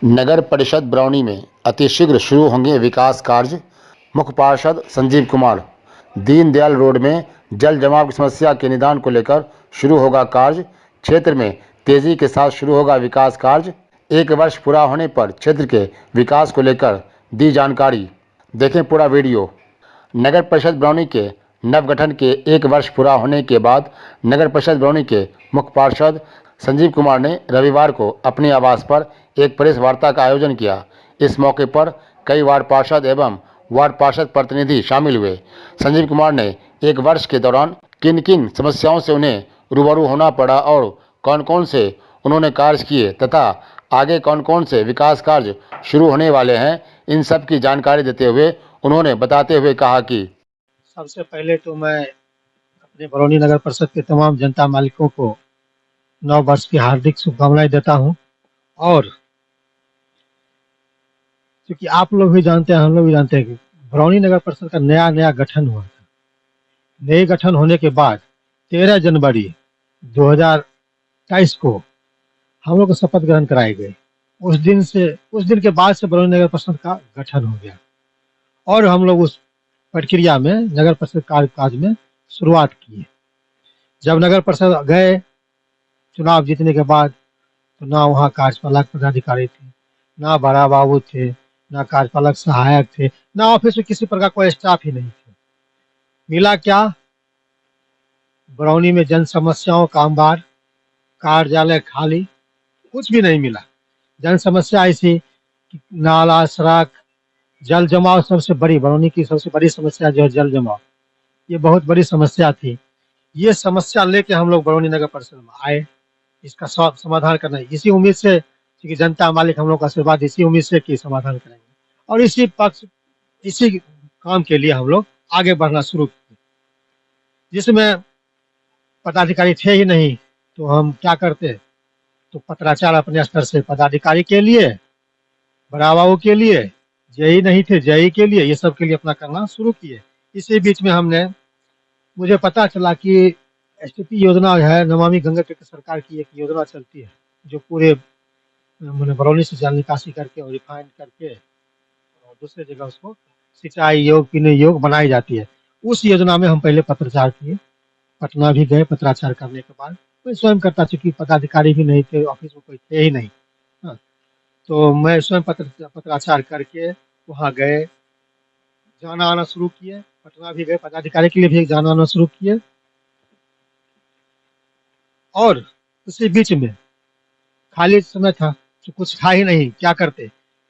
नगर परिषद बरौनी में अतिशीघ्र शुरू होंगे विकास कार्य। मुख्य पार्षद संजीव कुमार। दीनदयाल रोड में जल जमाव की समस्या के निदान को लेकर शुरू होगा कार्य। क्षेत्र में तेजी के साथ शुरू होगा विकास कार्य। 1 वर्ष पूरा होने पर क्षेत्र के विकास को लेकर दी जानकारी। देखें पूरा वीडियो। नगर परिषद बरौनी के नवगठन के 1 वर्ष पूरा होने के बाद नगर परिषद बरौनी के मुख्य पार्षद संजीव कुमार ने रविवार को अपने आवास पर एक प्रेस वार्ता का आयोजन किया। इस मौके पर कई वार्ड पार्षद एवं वार्ड पार्षद प्रतिनिधि शामिल हुए। संजीव कुमार ने 1 वर्ष के दौरान किन किन समस्याओं से उन्हें रूबरू होना पड़ा और कौन कौन से उन्होंने कार्य किए तथा आगे कौन कौन से विकास कार्य शुरू होने वाले हैं, इन सब की जानकारी देते हुए उन्होंने बताते हुए कहा कि सबसे पहले तो मैं अपने बरौनी नगर परिषद के तमाम जनता मालिकों को नव वर्ष की हार्दिक शुभकामनाएं देता हूं। और क्योंकि आप लोग भी जानते हैं, हम लोग भी जानते हैं कि बरौनी नगर परिषद का नया गठन हुआ था। नए गठन होने के बाद 13 जनवरी 2023 को हम लोग को शपथ ग्रहण कराए गए। उस दिन के बाद से बरौनी नगर परिषद का गठन हो गया और हम लोग उस प्रक्रिया में नगर परिषद काज में शुरुआत की। जब नगर परिषद गए चुनाव जीतने के बाद, तो ना वहाँ कार्यपालक पदाधिकारी थे, ना बड़ा बाबू थे, ना कार्यपालक सहायक थे, ना ऑफिस में किसी प्रकार कोई स्टाफ ही नहीं थे। मिला क्या? बरौनी में जन समस्याओं का अंबार, कार्यालय खाली, कुछ भी नहीं मिला। जन समस्या ऐसी कि नाला, सड़क, जल जमाव सबसे बड़ी, बरौनी की सबसे बड़ी समस्या जो है जल जमाव, ये बहुत बड़ी समस्या थी। ये समस्या लेके हम लोग बरौनी नगर परिषद में आए, इसका समाधान करना है। इसी उम्मीद से, क्योंकि जनता मालिक हम लोग का आशीर्वाद, इसी उम्मीद से कि समाधान करेंगे और इसी काम के लिए हम लोग आगे बढ़ना शुरू किए। जिसमें पदाधिकारी थे ही नहीं, तो हम क्या करते, तो पत्राचार अपने स्तर से पदाधिकारी के लिए, बड़ा बाबू के लिए, जेई नहीं थे जेई के लिए, ये सब के लिए अपना करना शुरू किए। इसी बीच में मुझे पता चला कि एसटीपी योजना है, नमामि गंगा की सरकार की एक योजना चलती है, जो पूरे बरौनी से जल निकासी करके और रिफाइंड करके और दूसरे जगह उसको सिंचाई योग्य, पीने योग्य बनाई जाती है। उस योजना में हम पहले पत्राचार किए, पटना भी गए। पत्राचार करने के बाद मैं स्वयं करता, चूंकि पदाधिकारी भी नहीं थे, ऑफिस में कोई थे ही नहीं। हाँ, तो मैं स्वयं पत्राचार करके वहाँ गए, जाना आना शुरू किए। पटना भी गए, पदाधिकारी के लिए भी जाना आना शुरू किए। और उसी बीच में खाली समय था, तो कुछ था ही नहीं, क्या करते,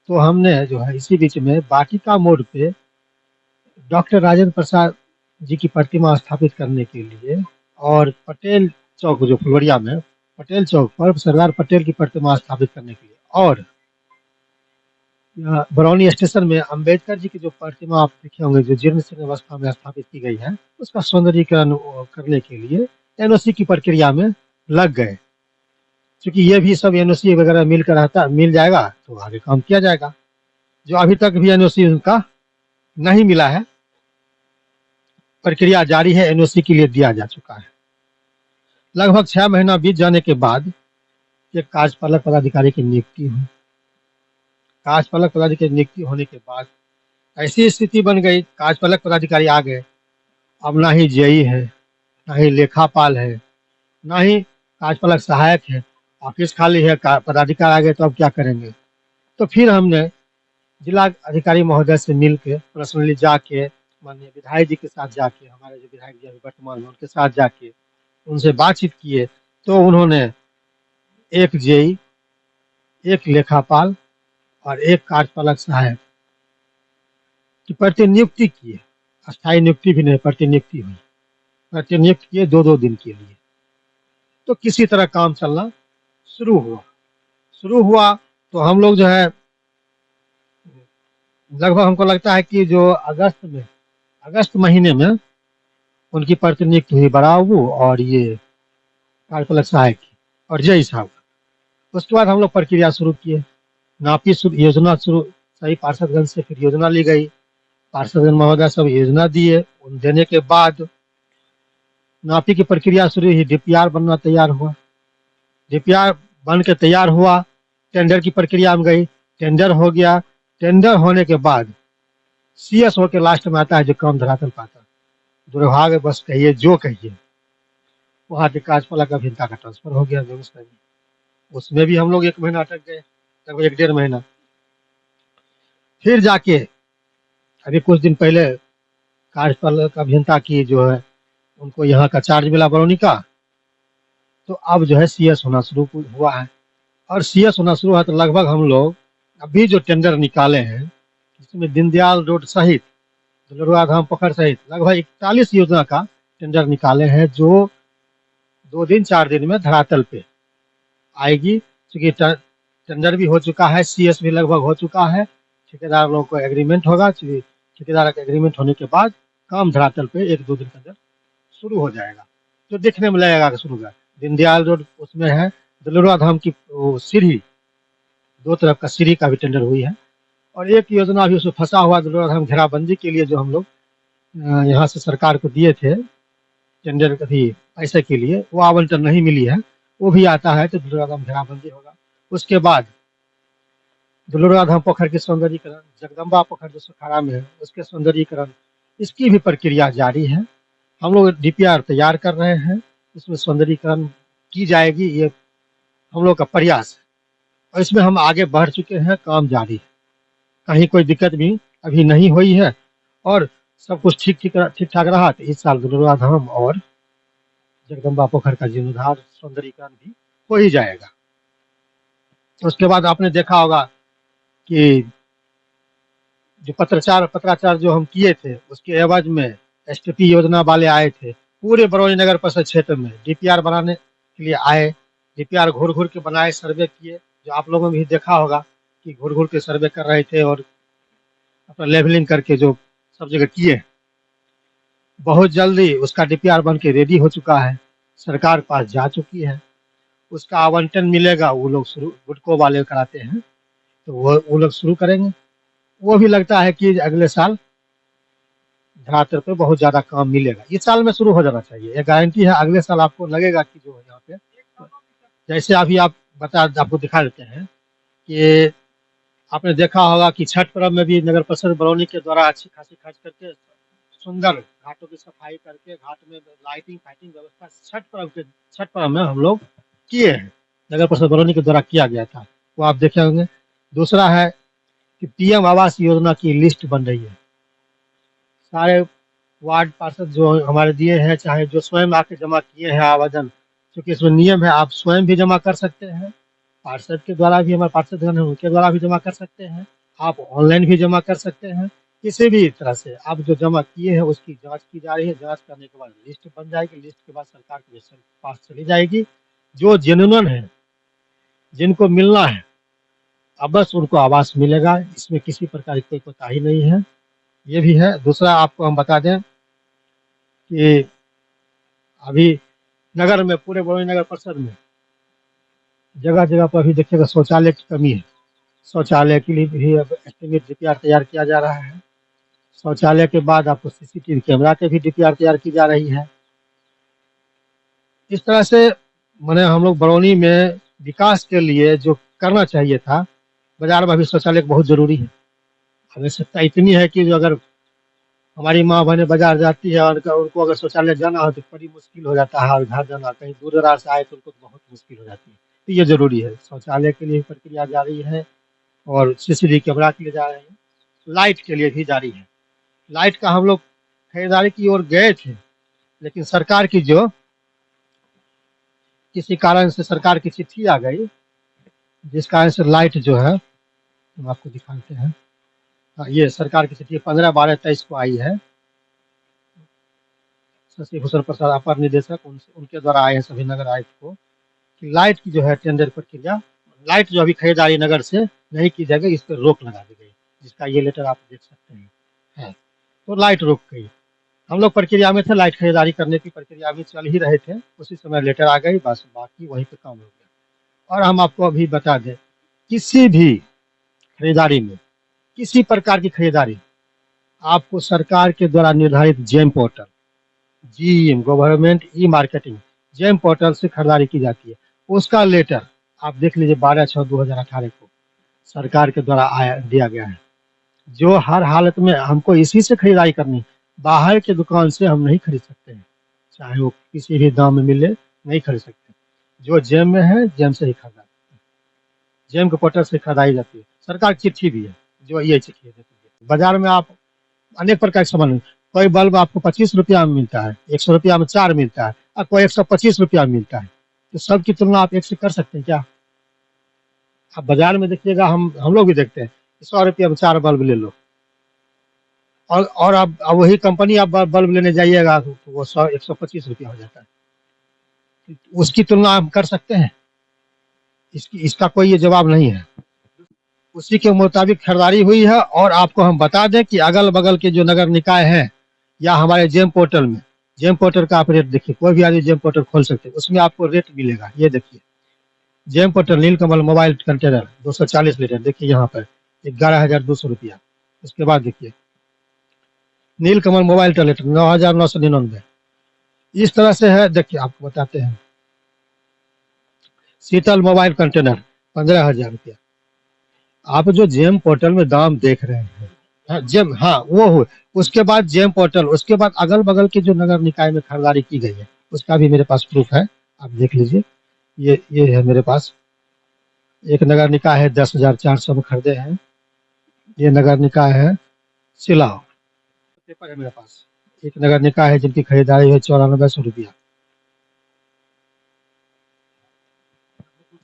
तो हमने जो है इसी बीच में वाटिका मोड़ पे डॉक्टर राजेंद्र प्रसाद जी की प्रतिमा स्थापित करने के लिए और पटेल चौक, जो फुलवरिया में पटेल चौक पर सरदार पटेल की प्रतिमा स्थापित करने के लिए, और बरौनी स्टेशन में अंबेडकर जी की जो प्रतिमा आप देखे होंगे, जो जीर्ण शीर्ण अवस्था में स्थापित की गई है, उसका सौंदर्यीकरण करने के लिए एनओसी की प्रक्रिया में लग गए। क्योंकि ये भी सब एनओसी वगैरह मिल जाएगा तो आगे काम किया जाएगा। जो अभी तक भी एनओसी उनका नहीं मिला है, प्रक्रिया जारी है, एनओसी के लिए दिया जा चुका है। लगभग 6 महीना बीत जाने के बाद एक कार्यपालक पदाधिकारी की नियुक्ति हुई। कार्यपालक पदाधिकारी की नियुक्ति होने के बाद ऐसी स्थिति बन गई, कार्यपालक पदाधिकारी आ गए, अब ना ही जेई है, ना ही लेखापाल है, ना ही कार्यपालक सहायक है, ऑफिस खाली है, पदाधिकारी आ गए, तो अब क्या करेंगे। तो फिर हमने जिला अधिकारी महोदय से मिल के पर्सनली जाके, माननीय विधायक जी के साथ जाके, हमारे जो विधायक जी अभी वर्तमान में, उनके साथ जाके उनसे बातचीत किए, तो उन्होंने एक जेई, एक लेखापाल और एक कार्यपालक सहायक की प्रतिनियुक्ति किए। अस्थायी नियुक्ति भी नहीं, प्रतिनियुक्ति हुई। प्रतिनियुक्त किए 2-2 दिन के लिए। तो किसी तरह काम चलना शुरू हुआ। तो हम लोग जो है लगभग, हमको लगता है कि जो अगस्त महीने में उनकी प्रतिनियुक्ति हुई, बड़ा बाबू और ये कार्यपालक सहायक की और जय साहब। उसके बाद हम लोग प्रक्रिया शुरू किए, नापी योजना शुरू, सही पार्षदगण से फिर योजना ली गई, पार्षदगण महोदय सब योजना दिए। देने के बाद नापी की प्रक्रिया शुरू हुई, डीपीआर बनना तैयार हुआ। डीपीआर बन के तैयार हुआ, टेंडर की प्रक्रिया में गई। टेंडर हो गया, टेंडर होने के बाद सीएस होकर लास्ट में आता है जो काम धरातल पाता है। दुर्भाग्य बस कहिए जो कहिए, वहाँ के कार्यपालक अभियंता का ट्रांसफर हो गया बेगूसराय में। उसमें भी हम लोग 1 महीना अटक गए, लगभग 1 डेढ़ महीना। फिर जाके अभी कुछ दिन पहले कार्यपालक अभियंता की जो है उनको यहाँ का चार्ज मिला बरौनी का, तो अब जो है सीएस होना शुरू हुआ है। और सीएस होना शुरू हुआ तो लगभग हम लोग अभी जो टेंडर निकाले हैं, जिसमें दीनदयाल रोड सहित दुलरुआ धाम पोखर सहित लगभग 41 योजना का टेंडर निकाले हैं, जो 2 दिन 4 दिन में धरातल पे आएगी। क्योंकि टेंडर भी हो चुका है, सीएस भी लगभग हो चुका है, ठेकेदार लोगों को एग्रीमेंट होगा। ठेकेदार का एग्रीमेंट होने के बाद काम धरातल पे 1-2 दिन के अंदर शुरू हो जाएगा, जो देखने में लगेगा कि शुरू हुआ। दीनदयाल रोड उसमें है, दुलरुआ धाम की सीढ़ी, 2 तरफ का सीढ़ी का भी टेंडर हुई है। और एक योजना भी उसमें फंसा हुआ दुलरुआ धाम घेराबंदी के लिए, जो हम लोग यहाँ से सरकार को दिए थे टेंडर कभी पैसे के लिए, वो आवंटन नहीं मिली है, वो भी आता है तो दुलरुआ धाम घेराबंदी होगा। उसके बाद दुलरुआ धाम पोखर के सौंदर्यीकरण, जगदम्बा पोखर जो सखारा में है उसके सौंदर्यीकरण, इसकी भी प्रक्रिया जारी है। हम लोग डीपीआर तैयार कर रहे हैं, इसमें सौंदर्यीकरण की जाएगी, ये हम लोग का प्रयास है। और इसमें हम आगे बढ़ चुके हैं, काम जारी है, कहीं कोई दिक्कत भी अभी नहीं हुई है और सब कुछ ठीक ठाक रहा तो इस साल दुलरुआ धाम और जगदम्बा पोखर का जीर्णोद्धार सौंदर्यीकरण भी हो ही जाएगा। उसके बाद आपने देखा होगा कि जो पत्राचार जो हम किए थे, उसके एवज में एसटीपी योजना वाले आए थे, पूरे बरौनी नगर परिषद क्षेत्र में डीपीआर बनाने के लिए आए। डीपीआर घूर घूर के बनाए, सर्वे किए, जो आप लोगों ने भी देखा होगा कि घूर घूर के सर्वे कर रहे थे और अपना लेवलिंग करके जो सब जगह किए। बहुत जल्दी उसका डीपीआर बन के रेडी हो चुका है, सरकार पास जा चुकी है, उसका आवंटन मिलेगा। वो लोग शुरू गुडको वाले कराते हैं, तो वो लोग शुरू करेंगे। वो भी लगता है कि अगले साल धरातल पे बहुत ज़्यादा काम मिलेगा, इस साल में शुरू हो जाना चाहिए, ये गारंटी है। अगले साल आपको लगेगा कि जो यहाँ पे जैसे अभी आपको दिखा देते हैं कि आपने देखा होगा कि छठ पर्व में भी नगर परिषद बरौनी के द्वारा अच्छी खासी खर्च करके सुंदर घाटों की सफाई करके, घाट में लाइटिंग फाइटिंग व्यवस्था छठ पर्व में हम लोग किए हैं, नगर परिषद बरौनी के द्वारा किया गया था, वो आप देखे होंगे। दूसरा है कि पीएम आवास योजना की लिस्ट बन रही है, सारे वार्ड पार्षद जो हमारे दिए हैं, चाहे जो स्वयं आके जमा किए हैं आवेदन, क्योंकि इसमें नियम है आप स्वयं भी जमा कर सकते हैं, पार्षद के द्वारा भी, हमारे पार्षदगण हैं उनके द्वारा भी जमा कर सकते हैं, आप ऑनलाइन भी जमा कर सकते हैं। किसी भी तरह से आप जो जमा किए हैं उसकी जांच की जा रही है, जांच करने के बाद लिस्ट बन जाएगी, लिस्ट के बाद सरकार के पास चली जाएगी। जो जेन्युइन है, जिनको मिलना है, अब बस उनको आवास मिलेगा, इसमें किसी प्रकार की कोई कोताही नहीं है, ये भी है। दूसरा आपको हम बता दें कि अभी नगर में, पूरे बरौनी नगर परिषद में जगह जगह पर अभी देखिएगा शौचालय की कमी है, शौचालय के लिए भी अब एस्टिमेट डीपीआर तैयार किया जा रहा है। शौचालय के बाद आपको सीसीटीवी कैमरा के भी डीपीआर तैयार की जा रही है। इस तरह से मैंने हम लोग बरौनी में विकास के लिए जो करना चाहिए था, बाजार में अभी शौचालय बहुत जरूरी है। आवश्यकता इतनी है कि जो अगर हमारी माँ बहनें बाजार जाती है और उनको अगर शौचालय जाना हो तो बड़ी मुश्किल हो जाता है, और घर जाना कहीं दूर दराज से आए तो उनको बहुत मुश्किल हो जाती है। तो ये जरूरी है, शौचालय के लिए प्रक्रिया जारी है और सीसीटीवी कैमरा के लिए जा रहे हैं, लाइट के लिए भी जारी है। लाइट का हम लोग खरीदारी की ओर गए थे, लेकिन सरकार की जो किसी कारण से सरकार की चिट्ठी आ गई, जिस कारण से लाइट जो है हम आपको दिखाते हैं। ये सरकार की चिट्ठी 15/12/23 को आई है, शशि भूषण प्रसाद अपर निदेशक उनके द्वारा आए हैं सभी नगर आयुक्त को, कि लाइट की जो है टेंडर प्रक्रिया, लाइट जो अभी खरीदारी नगर से नहीं की जाएगी, इस पर रोक लगा दी गई, जिसका ये लेटर आप देख सकते हैं है। तो लाइट रुक गई, हम लोग प्रक्रिया में थे, लाइट खरीदारी करने की प्रक्रिया में चल ही रहे थे, उसी समय लेटर आ गई, बस बाकी वहीं पे काम हो गया। और हम आपको अभी बता दें, किसी भी खरीदारी में, किसी प्रकार की खरीदारी, आपको सरकार के द्वारा निर्धारित GeM portal, GEM government e marketing GeM portal से खरीदारी की जाती है। उसका लेटर आप देख लीजिए 12/6/2018 को सरकार के द्वारा दिया गया है, जो हर हालत में हमको इसी से खरीदारी करनी, बाहर के दुकान से हम नहीं खरीद सकते हैं, चाहे वो किसी भी दाम में मिले, नहीं खरीद सकते। जो जेम में है, जेम से ही खरीदा, जेम के पोर्टल से खरीदाई जाती है। सरकार की चिट्ठी भी है, जो ये चिट्ठी देती है। बाजार में आप अनेक प्रकार के सामान, कोई बल्ब आपको 25 रुपया में मिलता है, 100 रुपया में 4 मिलता है, और कोई 125 रुपया में मिलता है। तो सबकी तुलना आप एक से कर सकते हैं क्या? आप बाजार में देखिएगा, हम लोग भी देखते हैं, 100 रुपया में 4 बल्ब ले लो, और अब वही कंपनी आप बल्ब लेने जाइएगा तो वो 125 रुपया हो जाता है। उसकी तुलना हम कर सकते हैं? इसका कोई ये जवाब नहीं है। उसी के मुताबिक खरीदारी हुई है। और आपको हम बता दें कि अगल बगल के जो नगर निकाय हैं या हमारे जेम पोर्टल में, जेम पोर्टल का आप रेट देखिए, कोई भी आदमी जेम पोर्टल खोल सकते हैं, उसमें आपको रेट मिलेगा। ये देखिए, जेम पोर्टल नीलकमल मोबाइल कंटेनर 240 लीटर, देखिए यहाँ पर 11,200 रुपया। उसके बाद देखिए नीलकमल मोबाइल टॉयलेट 9,999। इस तरह से है। देखिए आपको बताते हैं, शीतल मोबाइल कंटेनर 15,000 रुपया। आप जो जेम पोर्टल में दाम देख रहे हैं, जेम, हाँ वो हो, उसके बाद जेम पोर्टल, उसके बाद अगल बगल के जो नगर निकाय में खरीदारी की गई है, उसका भी मेरे पास प्रूफ है, आप देख लीजिए। ये है मेरे पास। एक नगर निकाय है 10,400 में खरीदे हैं। ये नगर निकाय है सिलाव, पेपर है मेरे पास। एक नगर निकाय है जिनकी खरीदारी है 9400 रुपया।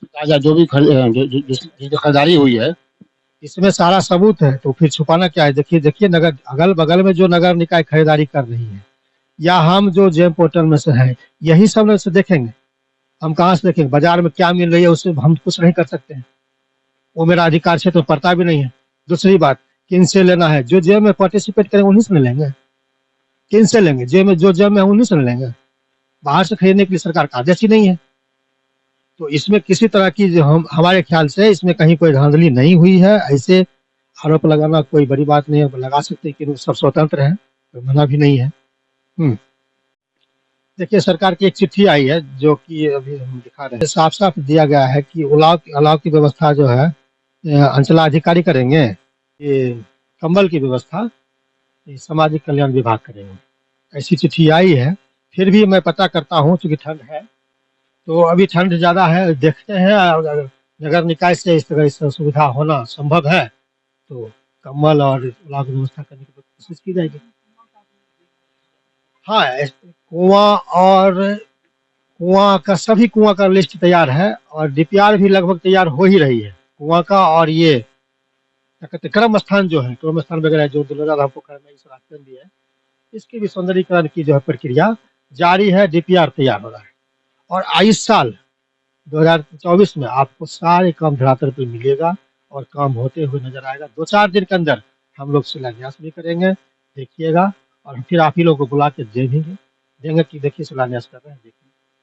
ताजा जो भी जो खरीदारी हुई है, इसमें सारा सबूत है, तो फिर छुपाना क्या है? देखिए नगर, अगल बगल में जो नगर निकाय खरीदारी कर रही है, या हम जो जेम पोर्टल में से है, यही सब से देखेंगे। हम कहाँ से देखेंगे? बाजार में क्या मिल रही है उससे हम कुछ नहीं कर सकते हैं, वो मेरा अधिकार क्षेत्र तो पड़ता भी नहीं है। दूसरी बात, किन से लेना है? जो जेम में पार्टिसिपेट करेंगे उन्हीं से लेंगे। किन से लेंगे? जो जेम में उन्हीं से लेंगे। बाहर से खरीदने के लिए सरकार का आदेश ही नहीं है। तो इसमें किसी तरह की, जो हमारे ख्याल से इसमें कहीं कोई धांधली नहीं हुई है। ऐसे आरोप लगाना कोई बड़ी बात नहीं है, लगा सकते हैं कि सब स्वतंत्र हैं, कोई मना भी नहीं है। देखिए सरकार की एक चिट्ठी आई है, जो कि अभी हम दिखा रहे हैं। साफ साफ दिया गया है कि अलाव की व्यवस्था जो है अंचलाधिकारी करेंगे, ये कंबल की व्यवस्था सामाजिक कल्याण विभाग करेंगे, ऐसी चिट्ठी आई है। फिर भी मैं पता करता हूँ, चूंकि ठंड है, तो अभी ठंड ज़्यादा है, देखते हैं अगर नगर निकाय से इस तरह से सुविधा होना संभव है तो कम्बल और अलाव की व्यवस्था करने की कोशिश की जाएगी। हाँ, कुआं का, सभी कुआं का लिस्ट तैयार है, और डीपीआर भी लगभग तैयार हो ही रही है कुआं का। और ये क्या कहते हैं, क्रम स्थान जो है, क्रम स्थान वगैरह जो दुर्गा धाम पोखर में इस रास्ते में भी है, इसकी भी सौंदर्यीकरण की जो है प्रक्रिया जारी है, डीपीआर तैयार हो रहा है। और इस साल 2024 में आपको सारे काम धरातल पर मिलेगा और काम होते हुए नजर आएगा। 2-4 दिन के अंदर हम लोग शिलान्यास भी करेंगे, देखिएगा। और फिर आप ही लोग को बुला के देंगे कि देखिए शिलान्यास कर रहे हैं, देखिए।